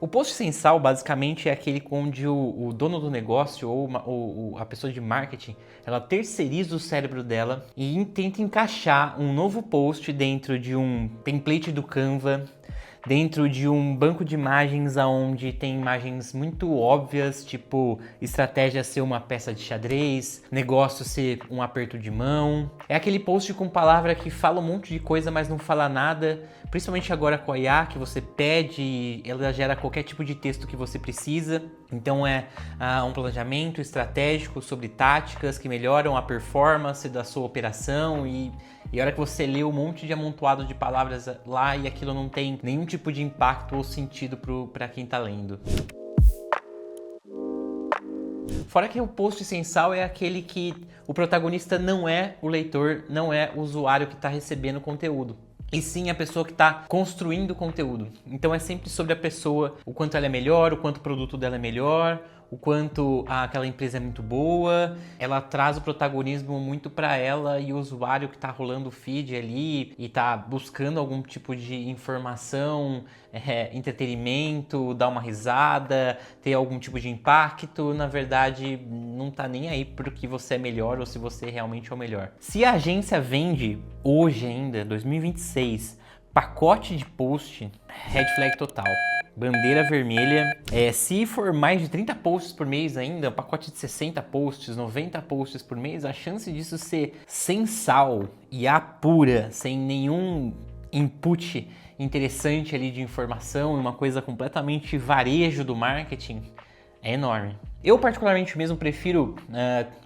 O post sensal basicamente é aquele onde o dono do negócio ou a pessoa de marketing, ela terceiriza o cérebro dela e tenta encaixar um novo post dentro de um template do Canva, dentro de um banco de imagens onde tem imagens muito óbvias, tipo estratégia ser uma peça de xadrez, negócio ser um aperto de mão. É aquele post com palavra que fala um monte de coisa, mas não fala nada, principalmente agora com a IA, que você pede e ela gera qualquer tipo de texto que você precisa. Então é um planejamento estratégico sobre táticas que melhoram a performance da sua operação e a hora que você lê um monte de amontoado de palavras lá e aquilo não tem nenhum tipo de impacto ou sentido para quem está lendo. Fora que o post sensal é aquele que o protagonista não é o leitor, não é o usuário que está recebendo o conteúdo, e sim a pessoa que está construindo o conteúdo. Então é sempre sobre a pessoa, o quanto ela é melhor, o quanto o produto dela é melhor, o quanto aquela empresa é muito boa. Ela traz o protagonismo muito para ela e o usuário que está rolando o feed ali e está buscando algum tipo de informação, entretenimento, dar uma risada, ter algum tipo de impacto. Na verdade, não está nem aí porque você é melhor ou se você realmente é o melhor. Se a agência vende hoje ainda, 2026, pacote de post, red flag total. Bandeira vermelha. Se for mais de 30 posts por mês ainda, um pacote de 60 posts, 90 posts por mês, a chance disso ser sensal e pura, sem nenhum input interessante ali de informação, uma coisa completamente varejo do marketing, é enorme. Eu particularmente mesmo prefiro,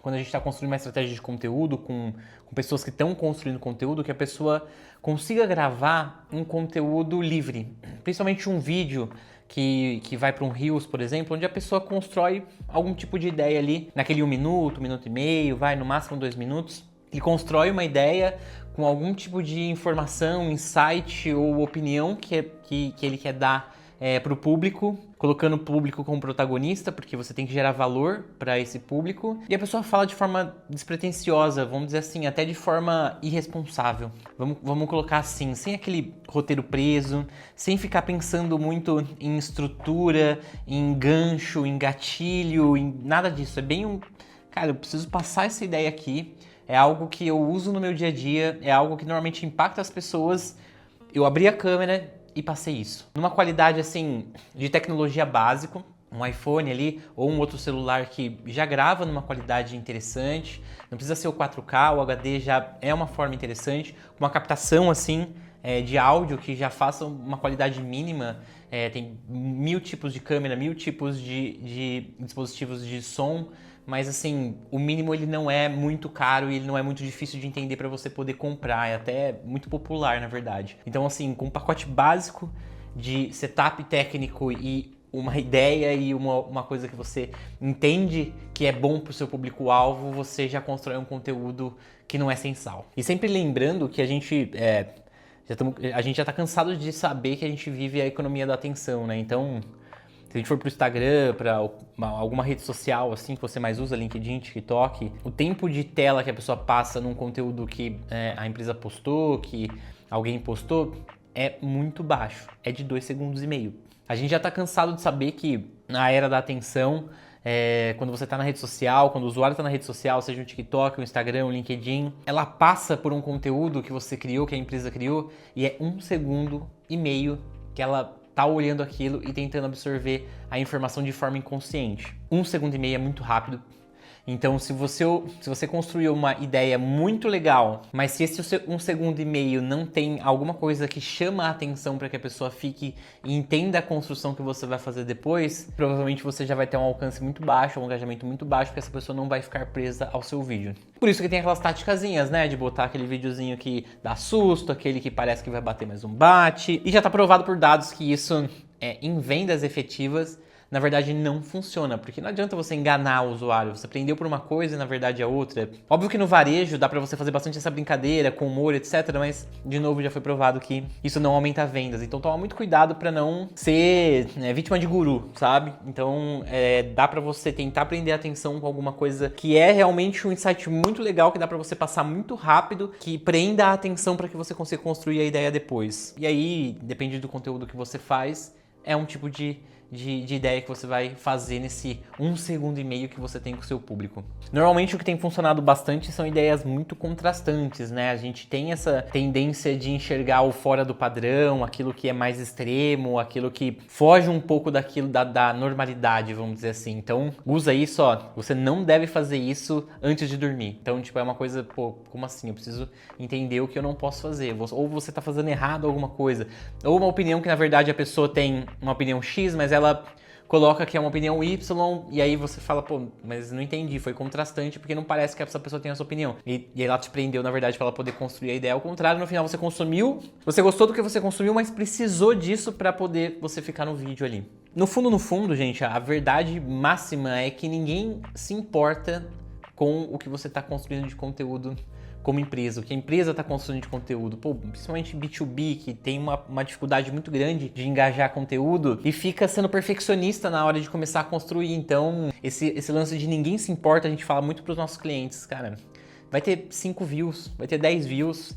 quando a gente está construindo uma estratégia de conteúdo com pessoas que estão construindo conteúdo, que a pessoa consiga gravar um conteúdo livre, principalmente um vídeo que vai para um Reels, por exemplo, onde a pessoa constrói algum tipo de ideia ali, naquele 1 minuto, 1 minuto e meio, vai no máximo 2 minutos, e constrói uma ideia com algum tipo de informação, insight ou opinião que ele quer dar para o público, colocando o público como protagonista, porque você tem que gerar valor para esse público, e a pessoa fala de forma despretensiosa, vamos dizer assim, até de forma irresponsável. Vamos colocar assim, sem aquele roteiro preso, sem ficar pensando muito em estrutura, em gancho, em gatilho, em nada disso. É bem cara, eu preciso passar essa ideia aqui, é algo que eu uso no meu dia a dia, é algo que normalmente impacta as pessoas. Eu abri a câmera e passei isso. Numa qualidade assim de tecnologia básico, um iPhone ali ou um outro celular que já grava numa qualidade interessante, não precisa ser o 4K, o HD já é uma forma interessante, uma captação assim de áudio que já faça uma qualidade mínima, tem 1000 tipos de câmera, 1000 tipos de dispositivos de som, mas assim, o mínimo ele não é muito caro e ele não é muito difícil de entender para você poder comprar, é até muito popular na verdade. Então assim, com um pacote básico de setup técnico e uma ideia e uma coisa que você entende que é bom para o seu público-alvo, você já constrói um conteúdo que não é sensal. E sempre lembrando que a gente já está cansado de saber que a gente vive a economia da atenção, né? Então, se a gente for para o Instagram, para alguma rede social assim que você mais usa, LinkedIn, TikTok, o tempo de tela que a pessoa passa num conteúdo que a empresa postou, que alguém postou, é muito baixo. É de 2,5 segundos. A gente já está cansado de saber que na era da atenção, quando você está na rede social, quando o usuário está na rede social, seja o TikTok, o Instagram, o LinkedIn, ela passa por um conteúdo que você criou, que a empresa criou, e é 1,5 segundos que ela tá olhando aquilo e tentando absorver a informação de forma inconsciente. 1,5 segundos é muito rápido. Então, se você construiu uma ideia muito legal, mas se esse 1,5 segundos não tem alguma coisa que chama a atenção para que a pessoa fique e entenda a construção que você vai fazer depois, provavelmente você já vai ter um alcance muito baixo, um engajamento muito baixo, porque essa pessoa não vai ficar presa ao seu vídeo. Por isso que tem aquelas táticazinhas, né, de botar aquele videozinho que dá susto, aquele que parece que vai bater, mas não bate. E já está provado por dados que isso, em vendas efetivas, na verdade não funciona, porque não adianta você enganar o usuário, você aprendeu por uma coisa e na verdade é outra. Óbvio que no varejo dá pra você fazer bastante essa brincadeira com humor, etc, mas de novo já foi provado que isso não aumenta vendas, então toma muito cuidado pra não ser vítima de guru, sabe? Então dá pra você tentar prender a atenção com alguma coisa que é realmente um insight muito legal, que dá pra você passar muito rápido, que prenda a atenção pra que você consiga construir a ideia depois. E aí, depende do conteúdo que você faz, é um tipo de de ideia que você vai fazer nesse 1,5 segundo que você tem com o seu público. Normalmente o que tem funcionado bastante são ideias muito contrastantes, né? A gente tem essa tendência de enxergar o fora do padrão, aquilo que é mais extremo, aquilo que foge um pouco daquilo da normalidade, vamos dizer assim. Então, usa isso, ó, você não deve fazer isso antes de dormir. Então, tipo, é uma coisa, pô, como assim? Eu preciso entender o que eu não posso fazer. Ou você tá fazendo errado alguma coisa, ou uma opinião que, na verdade, a pessoa tem uma opinião X, mas ela coloca que é uma opinião Y, e aí você fala, pô, mas não entendi, foi contrastante, porque não parece que essa pessoa tem essa opinião. E ela te prendeu, na verdade, para ela poder construir a ideia. Ao contrário, no final você consumiu, você gostou do que você consumiu, mas precisou disso para poder você ficar no vídeo ali. No fundo, gente, a verdade máxima é que ninguém se importa com o que você está construindo de conteúdo como empresa, o que a empresa está construindo de conteúdo, pô, principalmente B2B, que tem uma dificuldade muito grande de engajar conteúdo e fica sendo perfeccionista na hora de começar a construir. Então, esse lance de ninguém se importa, a gente fala muito para os nossos clientes, cara. Vai ter 5 views, vai ter 10 views,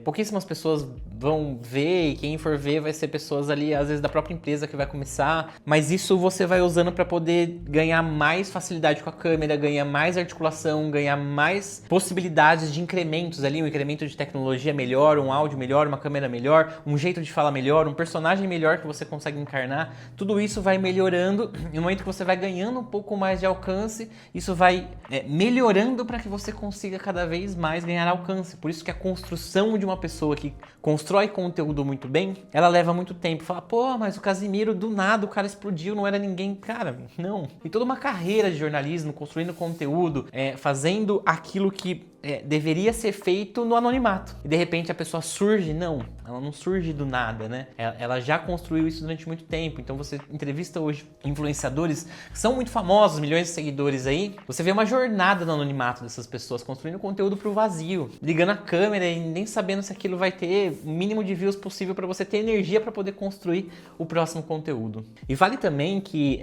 pouquíssimas pessoas vão ver, e quem for ver vai ser pessoas ali, às vezes da própria empresa que vai começar, mas isso você vai usando para poder ganhar mais facilidade com a câmera, ganhar mais articulação, ganhar mais possibilidades de incrementos ali, um incremento de tecnologia melhor, um áudio melhor, uma câmera melhor, um jeito de falar melhor, um personagem melhor que você consegue encarnar, tudo isso vai melhorando, e no momento que você vai ganhando um pouco mais de alcance, isso vai melhorando para que você consiga cada vez mais ganhar alcance. Por isso que a construção de uma pessoa que constrói conteúdo muito bem, ela leva muito tempo. Fala, pô, mas o Casimiro, do nada, o cara explodiu, não era ninguém. Cara, não. E toda uma carreira de jornalismo, construindo conteúdo, fazendo aquilo que deveria ser feito no anonimato. E de repente a pessoa surge, não, ela não surge do nada, né? Ela já construiu isso durante muito tempo. Então você entrevista hoje influenciadores que são muito famosos, milhões de seguidores aí, você vê uma jornada no anonimato dessas pessoas, construindo conteúdo pro vazio, ligando a câmera e nem sabendo se aquilo vai ter o mínimo de views possível para você ter energia para poder construir o próximo conteúdo. E vale também que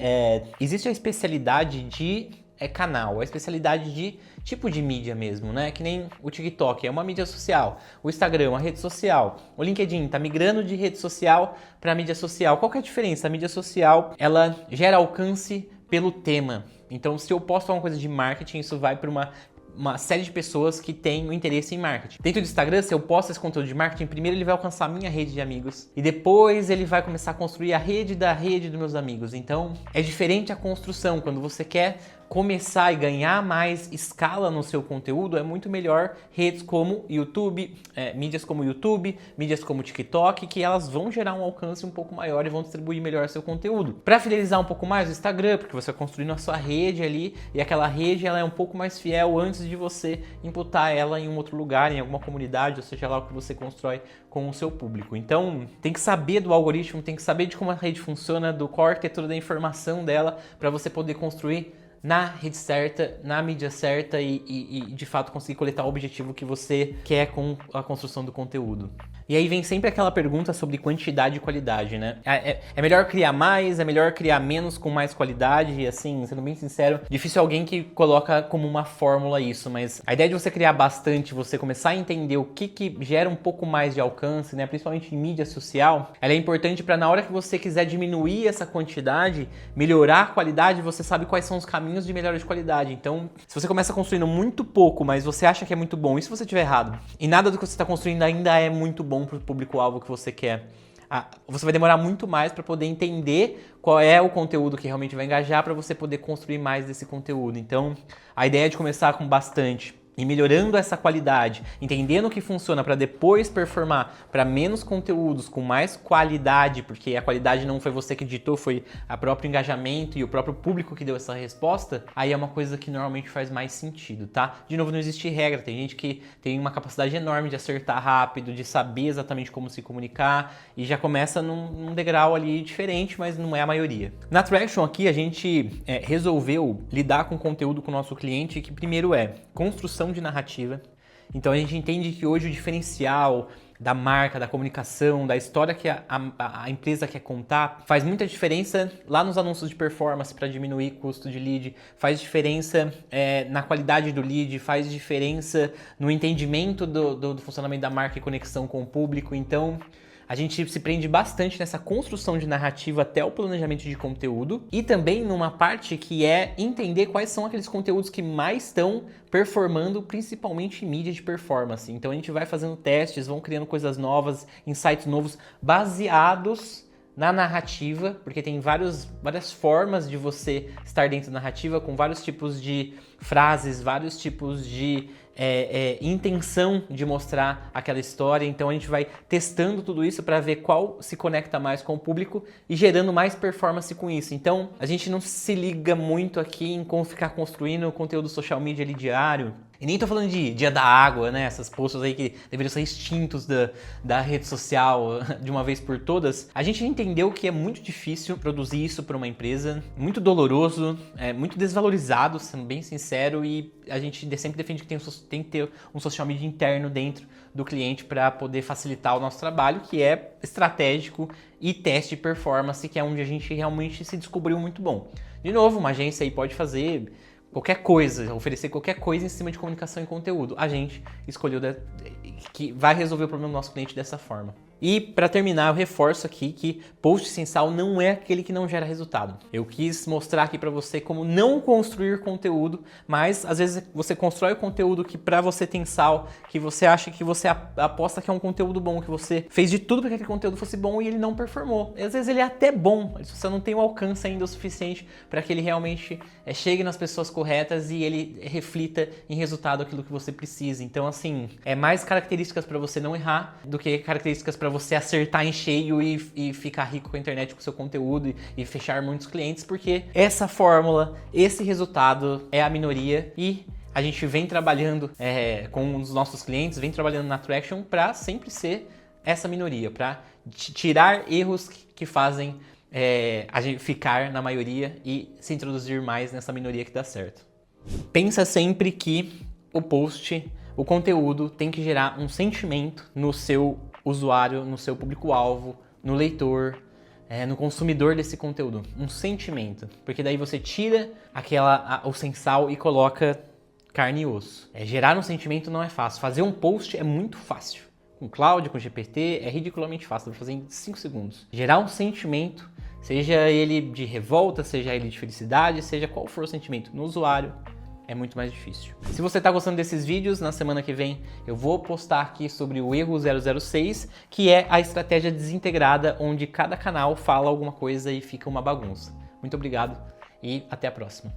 existe a especialidade de canal, a especialidade de tipo de mídia mesmo, né? Que nem o TikTok é uma mídia social, o Instagram é uma rede social, o LinkedIn tá migrando de rede social para mídia social. Qual que é a diferença? A mídia social, ela gera alcance pelo tema. Então, se eu posto alguma coisa de marketing, isso vai para uma série de pessoas que têm um interesse em marketing. Dentro do Instagram, se eu posto esse conteúdo de marketing, primeiro ele vai alcançar a minha rede de amigos e depois ele vai começar a construir a rede da rede dos meus amigos. Então, é diferente a construção. Quando você quer começar e ganhar mais escala no seu conteúdo, é muito melhor redes como YouTube, mídias como YouTube, mídias como TikTok, que elas vão gerar um alcance um pouco maior e vão distribuir melhor seu conteúdo. Para fidelizar um pouco mais o Instagram, porque você vai construindo a sua rede ali e aquela rede ela é um pouco mais fiel antes de você imputar ela em um outro lugar, em alguma comunidade, ou seja lá o que você constrói com o seu público. Então, tem que saber do algoritmo, tem que saber de como a rede funciona, do core arquitetura da informação dela, para você poder construir na rede certa, na mídia certa e de fato conseguir coletar o objetivo que você quer com a construção do conteúdo. E aí vem sempre aquela pergunta sobre quantidade e qualidade, né? É melhor criar mais, é melhor criar menos com mais qualidade? E assim, sendo bem sincero, difícil alguém que coloca como uma fórmula isso, mas a ideia de você criar bastante, você começar a entender o que gera um pouco mais de alcance, né? Principalmente em mídia social, ela é importante para na hora que você quiser diminuir essa quantidade, melhorar a qualidade, você sabe quais são os caminhos de melhora de qualidade. Então, se você começa construindo muito pouco, mas você acha que é muito bom, e se você estiver errado? E nada do que você está construindo ainda é muito bom para o público-alvo que você quer. Você vai demorar muito mais para poder entender qual é o conteúdo que realmente vai engajar para você poder construir mais desse conteúdo. Então, a ideia é de começar com bastante e melhorando essa qualidade, entendendo o que funciona para depois performar para menos conteúdos com mais qualidade, porque a qualidade não foi você que ditou, foi o próprio engajamento e o próprio público que deu essa resposta, aí é uma coisa que normalmente faz mais sentido, tá? De novo, não existe regra, tem gente que tem uma capacidade enorme de acertar rápido, de saber exatamente como se comunicar e já começa num degrau ali diferente, mas não é a maioria. Na Traction aqui a gente resolveu lidar com conteúdo com o nosso cliente que primeiro é construção de narrativa. Então a gente entende que hoje o diferencial da marca, da comunicação, da história que a empresa quer contar faz muita diferença lá nos anúncios de performance para diminuir custo de lead, faz diferença na qualidade do lead, faz diferença no entendimento do funcionamento da marca e conexão com o público. Então a gente se prende bastante nessa construção de narrativa até o planejamento de conteúdo e também numa parte que é entender quais são aqueles conteúdos que mais estão performando, principalmente em mídia de performance. Então a gente vai fazendo testes, vão criando coisas novas, insights novos, baseados na narrativa, porque tem várias formas de você estar dentro da narrativa, com vários tipos de frases, vários tipos de intenção de mostrar aquela história. Então a gente vai testando tudo isso para ver qual se conecta mais com o público e gerando mais performance com isso. Então a gente não se liga muito aqui em como ficar construindo o conteúdo social media ali diário. E nem tô falando de dia da água, né? Essas posts aí que deveriam ser extintos da rede social de uma vez por todas. A gente entendeu que é muito difícil produzir isso para uma empresa, muito doloroso, muito desvalorizado, sendo bem sincero, e a gente sempre defende que tem que ter um social media interno dentro do cliente para poder facilitar o nosso trabalho, que é estratégico e teste de performance, que é onde a gente realmente se descobriu muito bom. De novo, uma agência aí pode fazer qualquer coisa, oferecer qualquer coisa em cima de comunicação e conteúdo. A gente escolheu que vai resolver o problema do nosso cliente dessa forma. E para terminar, eu reforço aqui que post sem sal não é aquele que não gera resultado. Eu quis mostrar aqui para você como não construir conteúdo, mas às vezes você constrói o conteúdo que para você tem sal, que você acha que você aposta que é um conteúdo bom, que você fez de tudo para que aquele conteúdo fosse bom e ele não performou. E às vezes ele é até bom, mas você não tem o alcance ainda o suficiente para que ele realmente chegue nas pessoas corretas e ele reflita em resultado aquilo que você precisa. Então assim, é mais características para você não errar do que características para você acertar em cheio e ficar rico com a internet, com o seu conteúdo e fechar muitos clientes, porque essa fórmula, esse resultado é a minoria e a gente vem trabalhando com os nossos clientes, vem trabalhando na Traction para sempre ser essa minoria, para tirar erros que fazem a gente ficar na maioria e se introduzir mais nessa minoria que dá certo. Pensa sempre que o conteúdo tem que gerar um sentimento no seu usuário, no seu público-alvo, no leitor, no consumidor desse conteúdo. Um sentimento. Porque daí você tira o sensal e coloca carne e osso. Gerar um sentimento não é fácil. Fazer um post é muito fácil. Com Claude, com GPT, é ridiculamente fácil. Dá pra fazer em 5 segundos. Gerar um sentimento, seja ele de revolta, seja ele de felicidade, seja qual for o sentimento no usuário, é muito mais difícil. Se você está gostando desses vídeos, na semana que vem eu vou postar aqui sobre o erro 006, que é a estratégia desintegrada, onde cada canal fala alguma coisa e fica uma bagunça. Muito obrigado e até a próxima.